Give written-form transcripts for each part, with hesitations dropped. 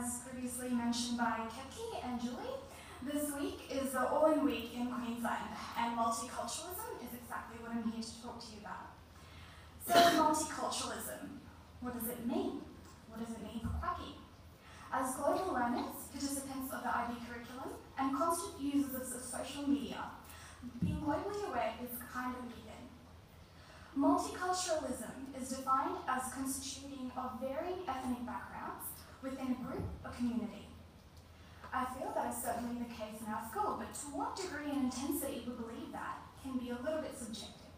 as previously mentioned by Kepke and Julie, this week is the All-In Week in Queensland, and multiculturalism is exactly what I'm here to talk to you about. So multiculturalism, what does it mean? What does it mean for Quacky? As global learners, participants of the IB curriculum, and constant users of social media, being globally aware is kind of a given. Multiculturalism is defined as constituting of varying ethnic backgrounds within a group or community. I feel that is certainly the case in our school, but to what degree and intensity we believe that can be a little bit subjective.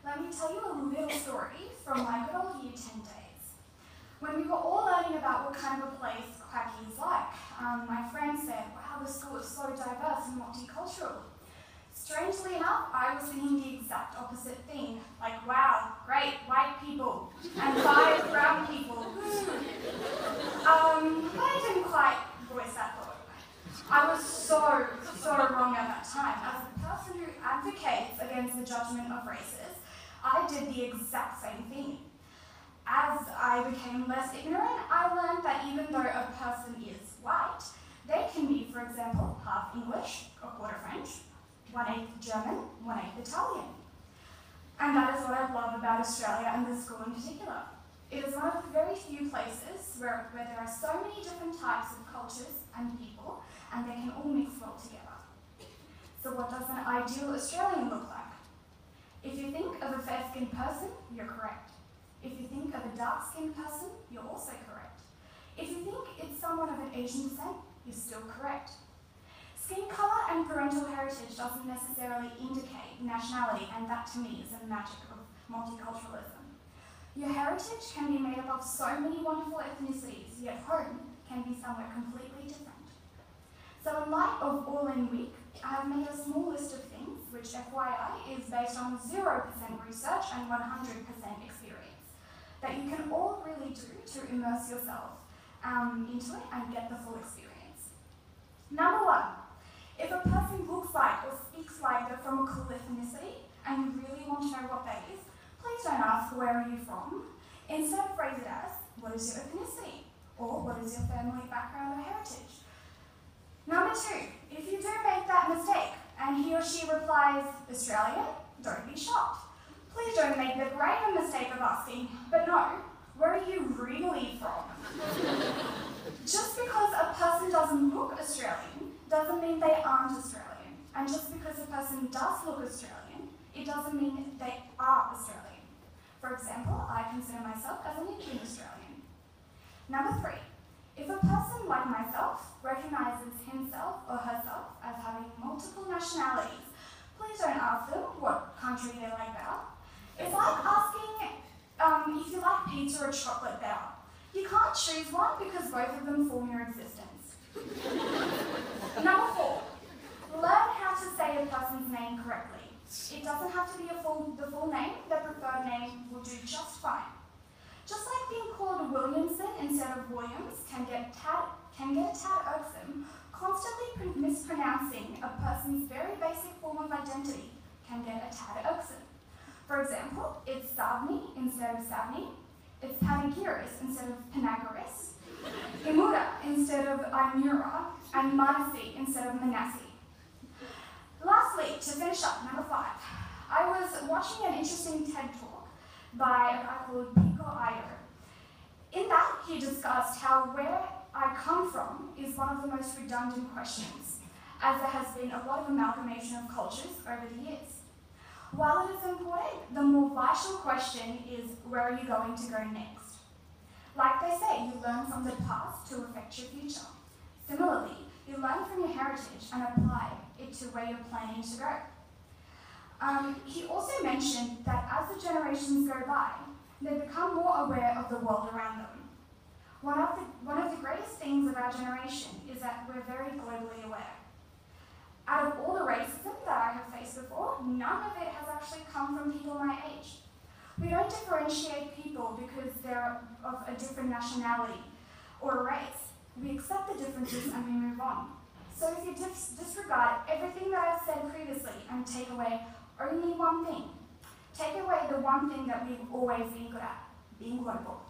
Let me tell you a little story from my good old Year 10 days. When we were all learning about what kind of a place Quacky is like, my friend said, wow, the school is so diverse and multicultural. Strangely enough, I was thinking the exact opposite thing, like, wow, great, white people, and 5 brown people. But I didn't quite voice that thought. I was so wrong at that time. As a person who advocates against the judgment of races, I did the exact same thing. As I became less ignorant, I learned that even though a person is white, they can be, for example, half English, a quarter French, 1/8 German, 1/8 Italian. And that is what I love about Australia and this school in particular. It is one of the very few places where there are so many different types of cultures and people, and they can all mix well together. So what does an ideal Australian look like? If you think of a fair-skinned person, you're correct. If you think of a dark-skinned person, you're also correct. If you think it's someone of an Asian descent, you're still correct. Skin colour and parental heritage doesn't necessarily indicate nationality, and that to me is the magic of multiculturalism. Your heritage can be made up of so many wonderful ethnicities, yet home can be somewhere completely different. So in light of All-In Week, I have made a small list of things, which FYI is based on 0% research and 100% experience, that you can all really do to immerse yourself into it and get the full experience. Number 1. If a person looks like or speaks like they're from a cool ethnicity and you really want to know what that is, please don't ask where are you from. Instead phrase it as, what is your ethnicity? Or what is your family background or heritage? Number 2, if you do make that mistake and he or she replies Australian, don't be shocked. Please don't make the greater mistake of asking, but no, where are you really from? Just because a person doesn't look Australian doesn't mean they aren't Australian. And just because a person does look Australian, it doesn't mean they are Australian. For example, I consider myself as an Indian Australian. Number 3, if a person like myself recognises himself or herself as having multiple nationalities, please don't ask them what country they like better. It's like asking if you like pizza or chocolate better. You can't choose one because both of them form your existence. Number 4, learn how to say a person's name correctly. It doesn't have to be the full name, the preferred name will do just fine. Just like being called Williamson instead of Williams can get a tad irksome, constantly mispronouncing a person's very basic form of identity can get a tad irksome. For example, it's Savni instead of Savni, it's Panagiris instead of Panagiris, Imura instead of Imura, and Manasi instead of Manasi. Lastly, to finish up, number 5, I was watching an interesting TED talk by a guy called Pico Iyer. In that, he discussed how where I come from is one of the most redundant questions, as there has been a lot of amalgamation of cultures over the years. While it is important, the more vital question is, where are you going to go next? Like they say, you learn from the past to affect your future. Similarly, you learn from your heritage and apply it to where you're planning to go. He also mentioned that as the generations go by, they become more aware of the world around them. One of the greatest things of our generation is that we're very globally aware. Out of all the racism that I have faced before, none of it has actually come from people my age. We don't differentiate people because they're of a different nationality or race. We accept the differences and we move on. So if you disregard everything that I've said previously and take away only one thing, take away the one thing that we've always been good at, being global.